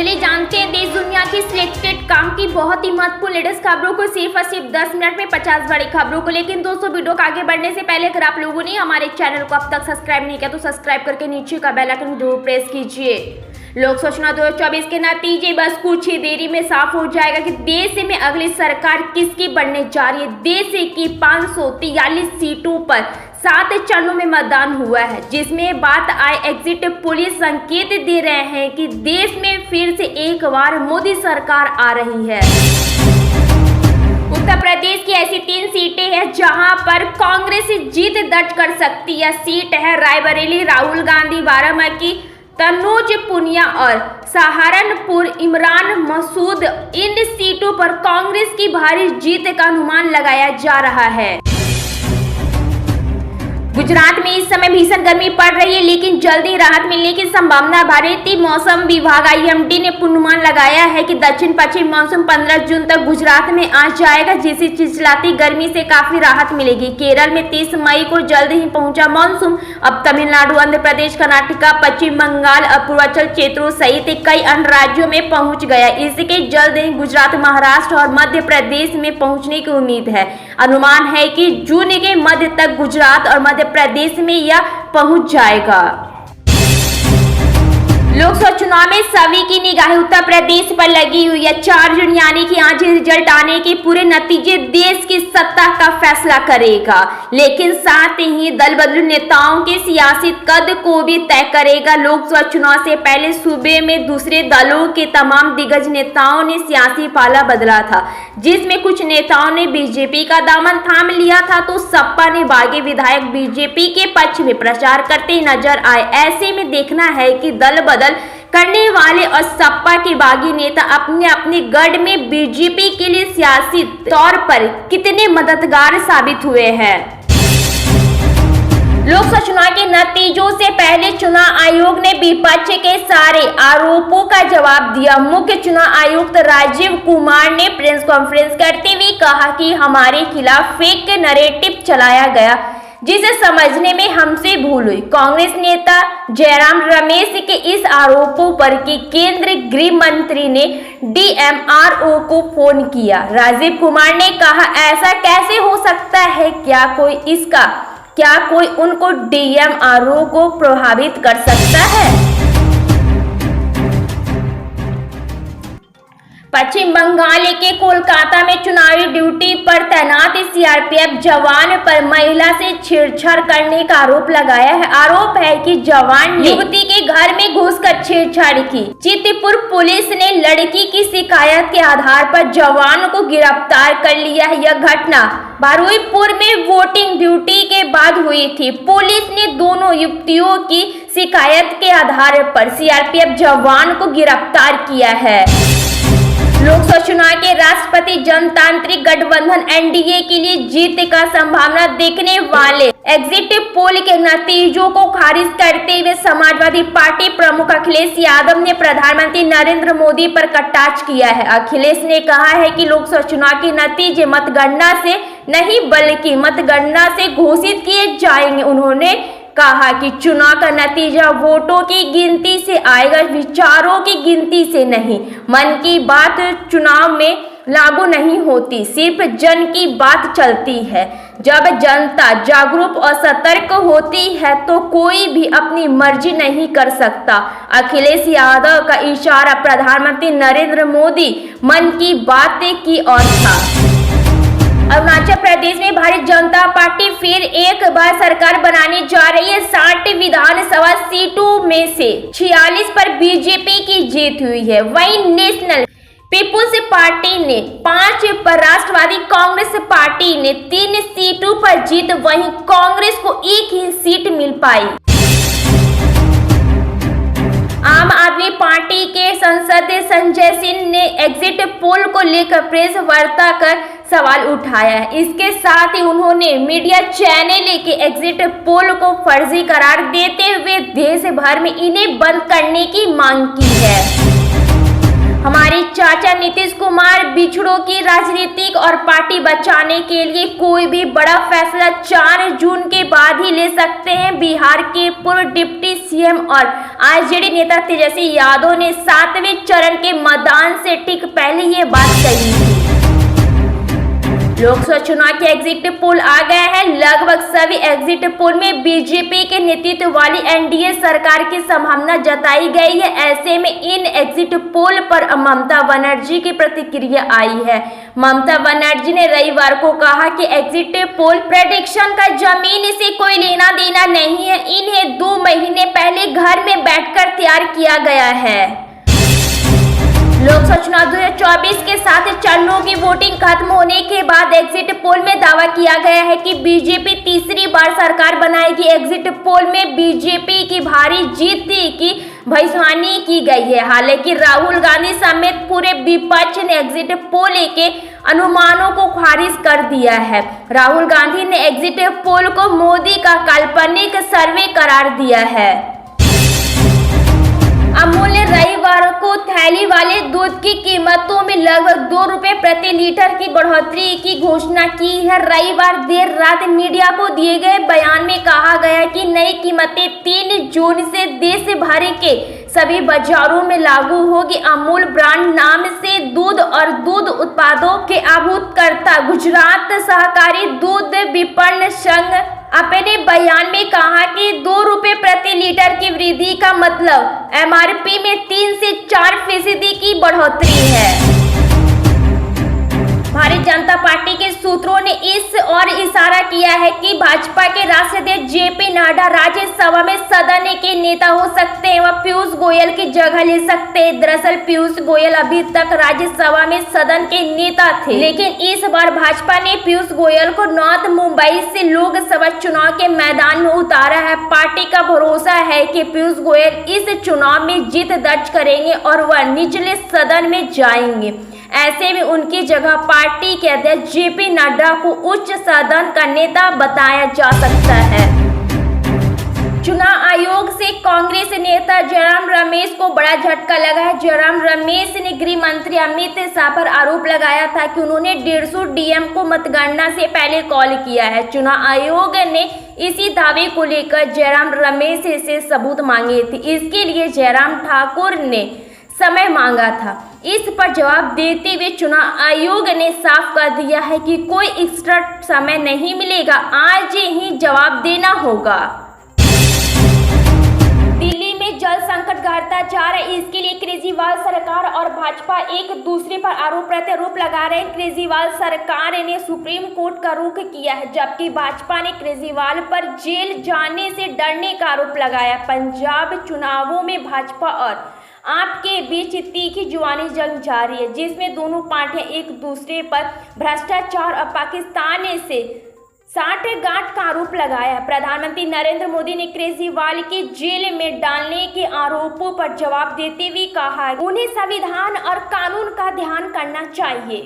चलिए जानते हैं देश दुनिया की सिलेक्टेड काम की बहुत ही महत्वपूर्ण लेटेस्ट खबरों को सिर्फ 10 मिनट में 50 बड़ी खबरों को। लेकिन दोस्तों वीडियो को आगे बढ़ने से पहले अगर आप लोगों ने हमारे चैनल को अब तक सब्सक्राइब नहीं किया तो सब्सक्राइब करके नीचे का बेल आइकन जरूर प्रेस कीजिए। लोकसभा चुनाव 2024 के नतीजे बस कुछ ही देरी में साफ हो जाएगा कि देश में अगली सरकार किसकी बनने जा रही है। देश की 543 सीटों पर 7 चरणों में मतदान हुआ है, जिसमें बात आए एग्जिट पोल संकेत दे रहे हैं कि देश में फिर से एक बार मोदी सरकार आ रही है। उत्तर प्रदेश की ऐसी 3 सीटें हैं जहां पर कांग्रेस जीत दर्ज कर सकती है। सीट है रायबरेली राहुल गांधी, बाराबंकी तनुज पुनिया और सहारनपुर इमरान मसूद। इन सीटों पर कांग्रेस की भारी जीत का अनुमान लगाया जा रहा है। गुजरात में इस समय भीषण गर्मी पड़ रही है, लेकिन जल्दी राहत मिलने की संभावना। भारतीय मौसम विभाग IMD ने पूर्वानुमान लगाया है कि दक्षिण पश्चिम मानसून 15 जून तक गुजरात में आ जाएगा, जिससे चिलचिलाती गर्मी से काफी राहत मिलेगी। केरल में 30 मई को जल्द ही पहुंचा मानसून अब तमिलनाडु, आंध्र प्रदेश, कर्नाटक, पश्चिम बंगाल और पूर्वांचल क्षेत्रों सहित कई अन्य राज्यों में पहुंच गया। इसके जल्द ही गुजरात, महाराष्ट्र और मध्य प्रदेश में पहुंचने की उम्मीद है। अनुमान है कि जून के मध्य तक गुजरात और मध्य प्रदेश में यह पहुंच जाएगा। लोकसभा चुनाव में सभी की निगाहें उत्तर प्रदेश पर लगी हुई है। 4 जून यानी कि आज रिजल्ट आने के पूरे नतीजे देश की सत्ता का फैसला करेगा, लेकिन साथ ही दल बदलू नेताओं के सियासी कद को भी तय करेगा। लोकसभा चुनाव से पहले सूबे में दूसरे दलों के तमाम दिग्गज नेताओं ने सियासी पाला बदला था, जिसमें कुछ नेताओं ने बीजेपी का दामन थाम लिया था, तो सपा ने बागी विधायक बीजेपी के पक्ष में प्रचार करते नजर आए। ऐसे में देखना है कि दल बदल करने वाले और सपा के बागी नेता अपने अपने गढ़ में बीजेपी के लिए सियासी तौर पर कितने मददगार साबित हुए हैं। लोकसभा चुनाव के नतीजों से पहले चुनाव आयोग ने विपक्ष के सारे आरोपों का जवाब दिया। मुख्य चुनाव आयुक्त राजीव कुमार ने प्रेस कॉन्फ्रेंस करते हुए कहा कि हमारे खिलाफ फेक नैरेटिव चलाया गया, जिसे समझने में हमसे भूल हुई। कांग्रेस नेता जयराम रमेश के इस आरोपों पर कि केंद्रीय गृह मंत्री ने DMRO को फोन किया। राजीव कुमार ने कहा, ऐसा कैसे हो सकता है? क्या कोई उनको DMRO को प्रभावित कर सकता है? पश्चिम बंगाल के कोलकाता में चुनावी ड्यूटी पर तैनात CRPF जवान पर महिला से छेड़छाड़ करने का आरोप लगाया है। आरोप है कि जवान ने युवती के घर में घुसकर छेड़छाड़ की। चित्रपुर पुलिस ने लड़की की शिकायत के आधार पर जवान को गिरफ्तार कर लिया है। यह घटना बारुईपुर में वोटिंग ड्यूटी के बाद हुई थी। पुलिस ने दोनों युवतियों की शिकायत के आधार पर CRPF जवान को गिरफ्तार किया है। लोकसभा चुनाव के राष्ट्रपति जनतांत्रिक गठबंधन NDA के लिए जीत का संभावना देखने वाले एग्जिट पोल के नतीजों को खारिज करते हुए समाजवादी पार्टी प्रमुख अखिलेश यादव ने प्रधानमंत्री नरेंद्र मोदी पर कटाक्ष किया है। अखिलेश ने कहा है कि लोकसभा चुनाव के नतीजे मतगणना से नहीं बल्कि मतगणना से घोषित किए जाएंगे। उन्होंने कहा कि चुनाव का नतीजा वोटों की गिनती से आएगा, विचारों की गिनती से नहीं। मन की बात चुनाव में लागू नहीं होती, सिर्फ जन की बात चलती है। जब जनता जागरूक और सतर्क होती है तो कोई भी अपनी मर्जी नहीं कर सकता। अखिलेश यादव का इशारा प्रधानमंत्री नरेंद्र मोदी मन की बात की ओर था। अरुणाचल प्रदेश में भारतीय जनता पार्टी फिर एक बार सरकार बनाने जा रही है। 60 विधानसभा सीटों में से 46 पर बीजेपी की जीत हुई है। वहीं नेशनल पीपुल्स पार्टी ने 5 पर, राष्ट्रवादी कांग्रेस पार्टी ने 3 सीटों पर जीत। वहीं कांग्रेस को 1 ही सीट मिल पाई। आम आदमी पार्टी के सांसद संजय सिंह ने एग्जिट पोल को लेकर प्रेस वार्ता कर सवाल उठाया है। इसके साथ ही उन्होंने मीडिया चैनल के एग्जिट पोल को फर्जी करार देते हुए देश भर में इन्हें बंद करने की मांग की है। हमारे चाचा नीतीश कुमार बिछड़ों की राजनीतिक और पार्टी बचाने के लिए कोई भी बड़ा फैसला 4 जून के बाद ही ले सकते हैं। बिहार के पूर्व डिप्टी सीएम और आरजेडी नेता तेजस्वी यादव ने 7वें चरण के मतदान से ठीक पहले ये बात कही थी। लोकसभा चुनाव के एग्जिट पोल आ गए हैं। लगभग सभी एग्जिट पोल में बीजेपी के नेतृत्व वाली एनडीए सरकार की संभावना जताई गई है। ऐसे में इन एग्जिट पोल पर ममता बनर्जी की प्रतिक्रिया आई है। ममता बनर्जी ने रविवार को कहा कि एग्जिट पोल प्रेडिक्शन का जमीन से कोई लेना देना नहीं है, इन्हें 2 महीने पहले घर में बैठकर तैयार किया गया है। लोकसभा चुनाव 2024 के 7 चरणों की वोटिंग खत्म होने के बाद एग्जिट पोल में दावा किया गया है कि बीजेपी तीसरी बार सरकार बनाएगी। एग्जिट पोल में बीजेपी की भारी जीत की भविष्यवाणी की गई है। हालांकि राहुल गांधी समेत पूरे विपक्ष ने एग्जिट पोल के अनुमानों को खारिज कर दिया है। राहुल गांधी ने एग्जिट पोल को मोदी का काल्पनिक सर्वे करार दिया है। अमूल ने रविवार को थैली वाले दूध की कीमतों में लगभग 2 रुपए प्रति लीटर की बढ़ोतरी की घोषणा की है। रविवार देर रात मीडिया को दिए गए बयान में कहा गया कि नई कीमतें 3 जून से देश भर के सभी बाजारों में लागू होगी। अमूल ब्रांड नाम से दूध और दूध उत्पादों के आपूर्तिकर्ता गुजरात सहकारी दूध विपणन संघ अपने बयान में कहा कि 2 रुपए प्रति लीटर की वृद्धि का मतलब एमआरपी में 3 से 4% की बढ़ोतरी है। भारतीय जनता पार्टी के सूत्रों ने इस और इशारा किया है कि भाजपा के राष्ट्रीय अध्यक्ष जेपी नड्डा राज्यसभा में सदन के नेता हो सकते हैं, वह पीयूष गोयल की जगह ले सकते हैं। दरअसल पीयूष गोयल अभी तक राज्यसभा में सदन के नेता थे, लेकिन इस बार भाजपा ने पीयूष गोयल को नॉर्थ मुंबई से लोकसभा चुनाव के मैदान में उतारा है। पार्टी का भरोसा है कि पीयूष गोयल इस चुनाव में जीत दर्ज करेंगे और वह निचले सदन में जाएंगे। ऐसे में उनकी जगह पार्टी के अध्यक्ष जेपी नड्डा को उच्च सदन का नेता बताया जा सकता है। चुनाव आयोग से कांग्रेस नेता जयराम रमेश को बड़ा झटका लगा है। जयराम रमेश ने गृह मंत्री अमित शाह पर आरोप लगाया था कि उन्होंने 150 डीएम को मतगणना से पहले कॉल किया है। चुनाव आयोग ने इसी दावे को लेकर जयराम रमेश से सबूत मांगे थे। इसके लिए जयराम ठाकुर ने समय मांगा था। इस पर जवाब देते हुए चुनाव आयोग ने साफ कर दिया है कि कोई एक्स्ट्रा समय नहीं मिलेगा, आज ही जवाब देना होगा। दिल्ली में जल संकट गहरता जा रहा है। इसके लिए केजरीवाल सरकार और भाजपा एक दूसरे पर आरोप प्रत्यारोप लगा रहे हैं। केजरीवाल सरकार ने सुप्रीम कोर्ट का रुख किया है, जबकि भाजपा ने केजरीवाल पर जेल जाने से डरने का आरोप लगाया। पंजाब चुनावों में भाजपा और आपके बीच तीखी जुबानी जंग जारी है, जिसमें दोनों पार्टियां एक दूसरे पर भ्रष्टाचार और पाकिस्तान से साठगांठ का आरोप लगाया है। प्रधानमंत्री नरेंद्र मोदी ने केजरीवाल की जेल में डालने के आरोपों पर जवाब देते हुए कहा उन्हें संविधान और कानून का ध्यान करना चाहिए।